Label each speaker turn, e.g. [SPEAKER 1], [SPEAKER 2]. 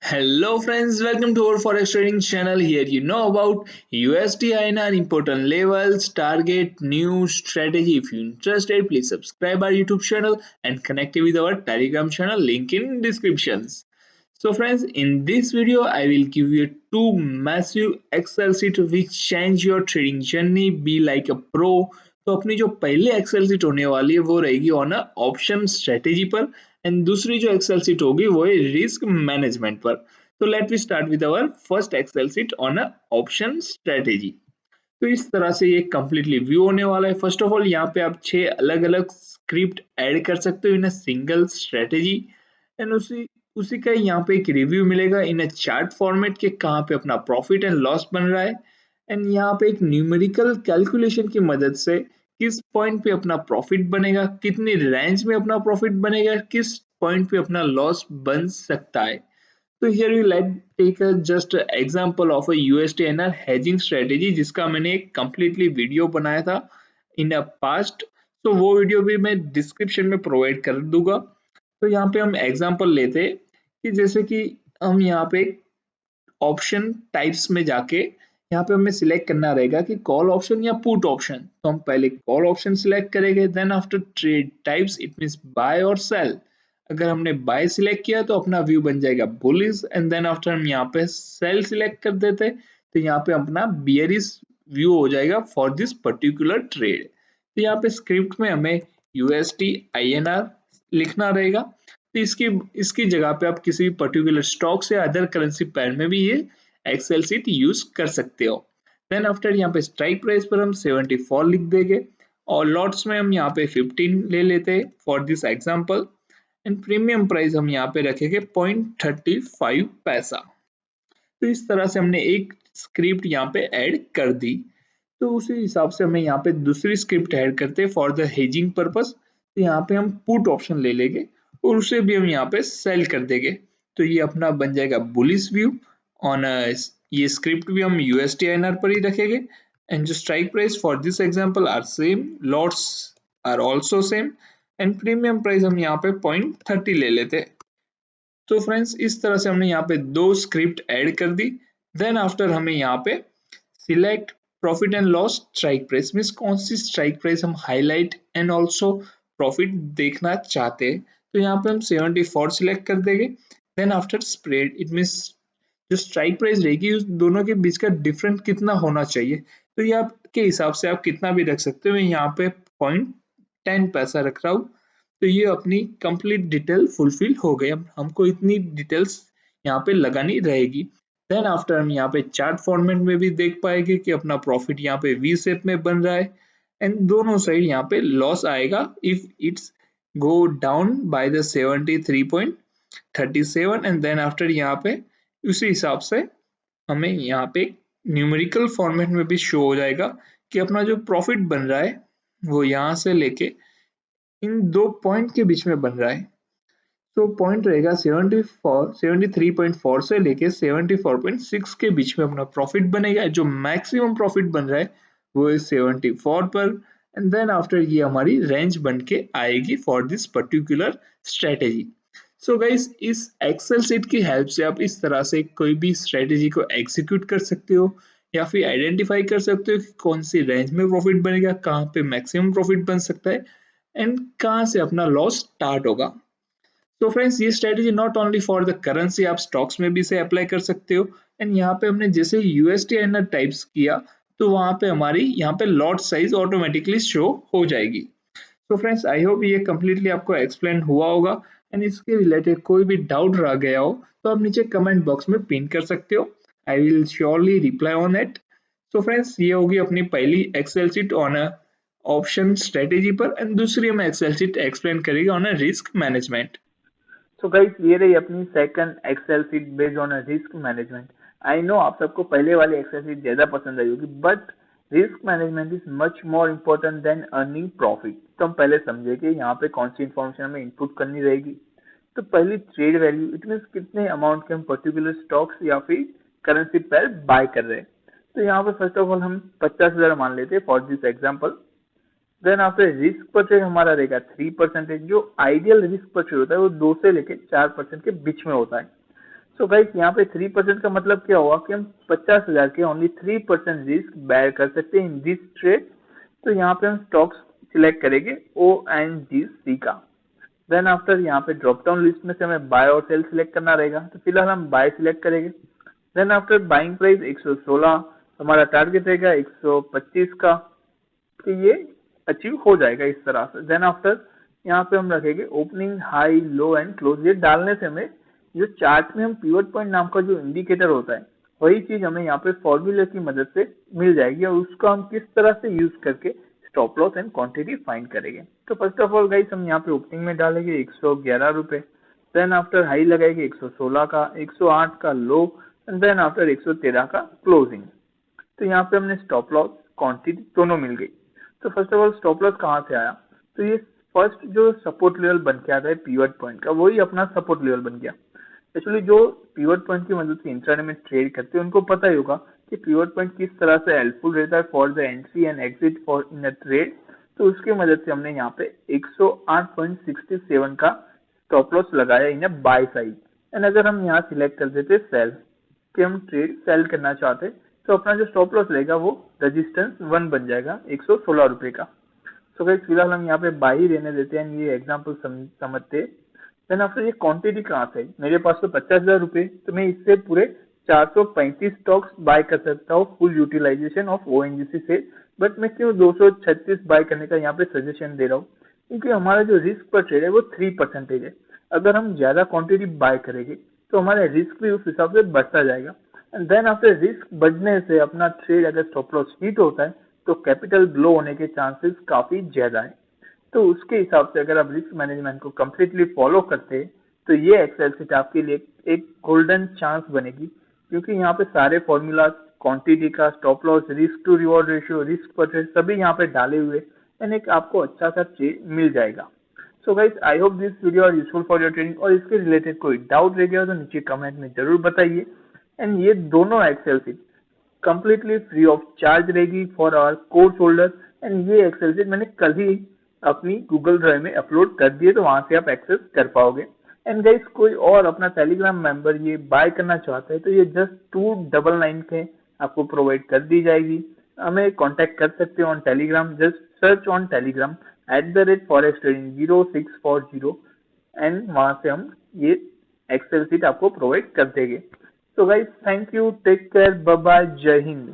[SPEAKER 1] Hello friends, welcome to our forex trading channel. Here you know about USD INR important levels, target, news, strategy. If you're interested, please subscribe our YouTube channel and connect with our Telegram channel. Link in descriptions. So friends, in this video, I will give you two massive Excel sheet which change your trading journey. Be like a pro. तो अपनी जो पहले Excel seat होने वाली है वो रहेगी on option strategy पर एंड दूसरी जो एक्सेल सीट होगी वो है रिस्क मैनेजमेंट पर। तो let we start with our first Excel sheet on option strategy. तो इस तरह से ये कंप्लीटली व्यू होने वाला है। फर्स्ट ऑफ ऑल यहाँ पे आप 6 अलग अलग स्क्रिप्ट ऐड कर सकते हो इन अ सिंगल स्ट्रेटेजी एंड उसी उसी का यहाँ पे एक रिव्यू मिलेगा इन अ चार्ट फॉर्मेट के कहाँ पे अपना प्रॉफिट एंड लॉस बन रहा है एंड यहाँ पे एक न्यूमेरिकल कैलकुलेशन की मदद से किस पॉइंट पे अपना प्रॉफिट बनेगा, कितनी रेंज में अपना प्रॉफिट बनेगा, किस पॉइंट पे अपना लॉस बन सकता है। तो here we let take a just example of a USD INR hedging strategy जिसका मैंने एक कंप्लीटली वीडियो बनाया था इन अ पास्ट। तो वो वीडियो भी मैं डिस्क्रिप्शन में प्रोवाइड कर दूंगा। तो यहाँ पे हम एग्जांपल लेते हैं कि जैसे कि हम यहाँ पे ऑप्शन टाइप्स में जाके यहाँ पे हमें सिलेक्ट करना रहेगा कि कॉल ऑप्शन या पुट ऑप्शन। तो हम पहले कॉल ऑप्शन सिलेक्ट करेंगे, then after trade types it means buy और सेल। अगर हमने बाय सिलेक्ट किया तो अपना व्यू बन जाएगा बुलिश एंड देन आफ्टर हम यहाँ पे सेल सिलेक्ट कर देते तो यहाँ पे अपना बियरिश व्यू हो जाएगा फॉर दिस पर्टिकुलर ट्रेड। तो यहाँ पे स्क्रिप्ट में हमें यूएसटी आईएनआर लिखना रहेगा। तो इसकी इसकी जगह पे आप किसी पर्टिकुलर स्टॉक से अदर करेंसी पेयर में भी ये एक्सेल सीट यूज कर सकते हो। देन आफ्टर यहाँ पे स्ट्राइक प्राइस पर हम 74 लिख देंगे और लॉट्स में हम यहाँ पे 15 ले लेते हैं for this example and premium price हम यहाँ पे रखेंगे 0.35 पैसा। तो इस तरह से हमने एक स्क्रिप्ट यहाँ पे ऐड कर दी। तो उसी हिसाब से हमें यहाँ पे दूसरी स्क्रिप्ट ऐड करते हैं फॉर द हेजिंग पर्पस। तो यहाँ पे हम पुट ऑप्शन ले लेंगे और उसे भी हम यहाँ पे सेल कर देंगे। तो ये अपना बन जाएगा बुलिश व्यू ऑन ये स्क्रिप्ट भी हम यूएसडी आईएनआर पर ही रखेंगे एंड जो strike price for this example are same, lots are also same and premium price हम यहाँ पे 0.30 ले लेते हैं। तो फ्रेंड्स इस तरह से हमने यहाँ पे दो स्क्रिप्ट ऐड कर दी। देन आफ्टर हमें यहाँ पे select profit and loss strike price means कौन सी स्ट्राइक प्राइस हम हाईलाइट एंड ऑल्सो प्रॉफिट देखना चाहते हैं। तो यहाँ पे हम 74 सिलेक्ट कर देंगे। Then after spread it means जो स्ट्राइक प्राइस रहेगी उस दोनों के बीच का डिफरेंस कितना होना चाहिए। तो ये आपके हिसाब से आप कितना भी रख सकते हो। मैं यहाँ पे 0.10 पैसा रख रहा हूँ। तो ये अपनी कंप्लीट डिटेल फुलफिल हो गई। अब हमको इतनी डिटेल्स यहाँ पे लगानी रहेगी। देन आफ्टर हम यहाँ पे चार्ट फॉर्मेट में भी देख पाएंगे कि अपना प्रॉफिट यहाँ पे वी शेप में बन रहा है एंड दोनों साइड यहाँ पे लॉस आएगा if it's go down by the 73.37 and then after यहाँ पे उसी हिसाब से हमें यहाँ पे न्यूमेरिकल फॉर्मेट में भी शो हो जाएगा कि अपना जो प्रॉफिट बन रहा है वो यहाँ से लेके इन दो पॉइंट के बीच में बन रहा है। तो पॉइंट रहेगा 73.4 से लेके 74.6 के बीच में अपना प्रॉफिट बनेगा। जो मैक्सिमम प्रॉफिट बन रहा है वो है 74 पर एंड देन आफ्टर ये हमारी रेंज बन के आएगी for this particular strategy. So guys इस एक्सेल सीट की हेल्प से आप इस तरह से कोई भी स्ट्रेटेजी को एग्जीक्यूट कर सकते हो या फिर आइडेंटिफाई कर सकते हो कि कौन सी रेंज में प्रॉफिट बनेगा, कहाँ पे मैक्सिमम प्रॉफिट बन सकता है एंड कहाँ से अपना लॉस स्टार्ट होगा। तो फ्रेंड्स ये strategy not only for the currency, आप स्टॉक्स में भी इसे अप्लाई कर सकते हो एंड यहाँ पे हमने जैसे यूएसडी एनआर टाइप्स किया तो वहां पे हमारी यहाँ पे लॉट साइज ऑटोमेटिकली शो हो जाएगी। तो फ्रेंड्स आई होप ये कम्प्लीटली आपको एक्सप्लेन हुआ होगा एंड इसके रिलेटेड कोई भी डाउट रह गया हो तो आप नीचे कमेंट बॉक्स में पिन कर सकते हो। I will surely reply on it. So friends ये होगी अपनी पहली excel sheet on a option strategy पर एंड दूसरी हम एक्सेल शीट एक्सप्लेन करेंगे on a risk management.
[SPEAKER 2] So guys ये रही अपनी second excel sheet based on risk management. I know आप सबको पहले वाली एक्सेल शीट ज्यादा पसंद आई होगी, but risk management is much more important then earning profit. तो हम पहले समझे कि यहाँ पे कौन सी इन्फॉर्मेशन हमें इनपुट करनी रहेगी। तो पहली ट्रेड वैल्यू, इट मीन कितने अमाउंट के हम पर्टिकुलर स्टॉक्स या फिर करेंसी पेयर बाय कर रहे हैं। तो यहाँ पे फर्स्ट ऑफ ऑल हम 50,000 मान लेते हैं for this example. Then after risk purchase हमारा रहेगा 3%। जो आइडियल रिस्क परचेज होता है वो 2 से लेके 4% के बीच में होता है। सो गाइस यहाँ पे 3% का मतलब क्या हुआ कि हम 50,000 के ओनली 3% रिस्क बेयर कर सकते हैं इन दिस ट्रेड। तो यहाँ पे हम स्टॉक्स सिलेक्ट करेंगे ओ एंड जी सी का। देन आफ्टर यहाँ पे ड्रॉप डाउन लिस्ट में से हमें बाय और सेल सिलेक्ट करना रहेगा, तो फिलहाल हम बाय सिलेक्ट करेंगे। देन आफ्टर बाइंग प्राइस 116, हमारा टारगेट रहेगा 125 का, कि ये अचीव हो जाएगा इस तरह से। देन आफ्टर यहाँ पे हम रखेंगे opening high low and close. ये डालने से हमें जो चार्ट में हम पिवट पॉइंट नाम का जो इंडिकेटर होता है वही चीज हमें यहाँ पे फॉर्मूले की मदद से मिल जाएगी, और उसको हम किस तरह से यूज करके stop loss and quantity find करेंगे। तो फर्स्ट ऑफ ऑल गाइस हम यहाँ पे ओपनिंग में डालेंगे 111 रुपए। देन आफ्टर हाई लगाएंगे 116 का, 108 का लो, एंड देन आफ्टर 113 का क्लोजिंग। तो यहाँ पे हमने स्टॉप लॉस क्वांटिटी दोनों मिल गई। तो first of all stop loss कहाँ से आया, तो ये फर्स्ट जो सपोर्ट लेवल बन के आता है पिवट पॉइंट का, वही अपना सपोर्ट लेवल बन गया। एक्चुअली जो पिवट पॉइंट की मदद से इंट्राडे में ट्रेड करते हैं उनको पता ही होगा कि पिवट पॉइंट किस तरह से हेल्पफुल रहता है for the entry and exit for in a trade. तो उसकी मदद से हमने यहाँ पे 108.67 का स्टॉप लॉस लगाया इन अ बाय साइड। एंड अगर हम यहाँ सिलेक्ट कर देते सेल, कि हम ट्रेड सेल करना चाहते, तो अपना जो स्टॉप लॉस रहेगा वो रेजिस्टेंस 1 बन जाएगा 116 रुपए का। सो गाइस फिलहाल हम यहाँ पे बाई ही रहने देते हैं, ये एग्जांपल समझते हैं। देन आफ्टर ये क्वांटिटी कहाँ से, मेरे पास तो 50,000 रुपए, तो मैं इससे पूरे 435 स्टॉक्स बाय कर सकता हूँ फुल यूटिलाइजेशन ऑफ ओएनजीसी से। बट मैं क्यों 236 बाय करने का यहाँ पे सजेशन दे रहा हूँ, क्योंकि हमारा जो रिस्क पर ट्रेड है वो 3% है। अगर हम ज्यादा क्वांटिटी बाय करेंगे तो हमारा रिस्क भी उस हिसाब से बढ़ता जाएगा। एंड देन आफ्टर रिस्क बढ़ने से अपना ट्रेड अगर स्टॉप लॉस हिट होता है तो कैपिटल ब्लो होने के चांसेस काफी ज्यादा है। तो उसके हिसाब से अगर आप रिस्क मैनेजमेंट को कम्प्लीटली फॉलो करते हैं तो ये एक्सेल शीट आपके लिए एक गोल्डन चांस बनेगी, क्योंकि यहाँ पे सारे फॉर्मूला क्वांटिटी का, stop loss, risk to reward ratio, risk पर ट्रेड सभी यहाँ पे डाले हुए, एंड एक आपको अच्छा सा ट्रेड मिल जाएगा। So guys I hope this video are useful for your trading, और इसके रिलेटेड कोई डाउट रह गया हो तो नीचे कमेंट में जरूर बताइए। एंड ये दोनों excel sheet completely free of charge रहेगी for our course holder. And ये एक्सेल शीट मैंने कल ही अपनी गूगल ड्राइव में अपलोड कर दिए, तो वहां से आप एक्सेस कर पाओगे। एंड गाइस कोई और अपना टेलीग्राम मेंबर ये बाय करना चाहता है तो ये जस्ट 299 के आपको प्रोवाइड कर दी जाएगी। हमें कांटेक्ट कर सकते हो on Telegram, just search on Telegram @forex trading 0640, and वहां से हम ये एक्सेल शीट आपको प्रोवाइड कर देंगे। So guys, thank you, take care, bye bye, Jai Hind.